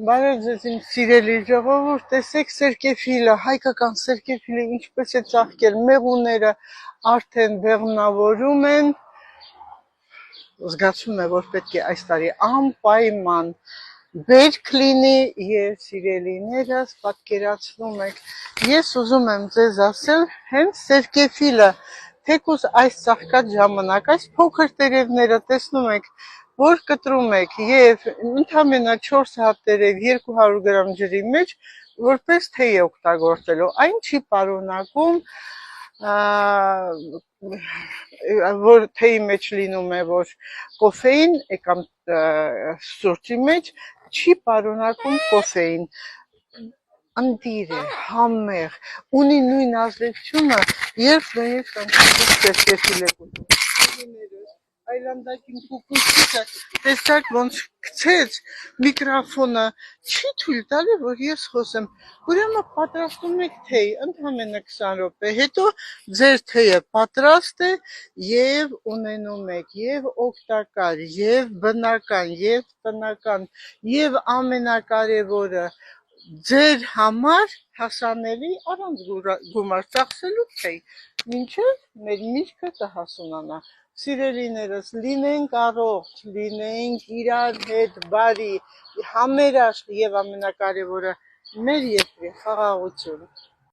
Բարև ձեզ իմ սիրելի ժողովուրդ, տեսեք սերկևիլը, հայկական սերկևիլը ինչպես է ծաղկել, մեղուները արդեն բեղմնավորում են, զգացում է, որ պետք է այս տարի անպայման բերք լինի եւ սիրելիներս պատկերացնում եք, ես ուզում եմ ձեզ ասել հենց սերկևիլը, թեկուզ այս ծաղկած ժամանակ, այս փոքր տերևները տեսնում եք, որ կտրում եք եւ ընդամենը 4 հատ տերև 200 գրամ ջրի մեջ որպես թեյ է օգտագործելու, այն չի պարունակում որ թեյի մեջ լինում է որ կոֆեին կամ սուրճի մեջ չի պարունակում կոֆեին, ընտիր է, համեղ, ունի նույն ազդեցությունը, երբ նույնիսկ սերկևիլ եք ուտում։ Այլանդակին կուկուսիկը տեսակ ոնց գցեց միկրոֆոնը, չի թույլ տալի, որ ես խոսեմ, ուրեմն պատրաստում եք թեյ, ընդամենը 20 րոպե, հետո ձեր թեյը պատրաստ է եւ ունենում եք եւ օգտակար, եւ բնական, եւ տնական, եւ ամենակարևորը ձեր համար հասանելի առանց գումար ծախսելու թեյ, մինչև մեր միրգը կհասունանա։ Սիրելիներս, լինենք առողջ, լինենք իրար հետ բարի, համերաշխ եւ ամենակարևորը մեր երկրի խաղաղություն։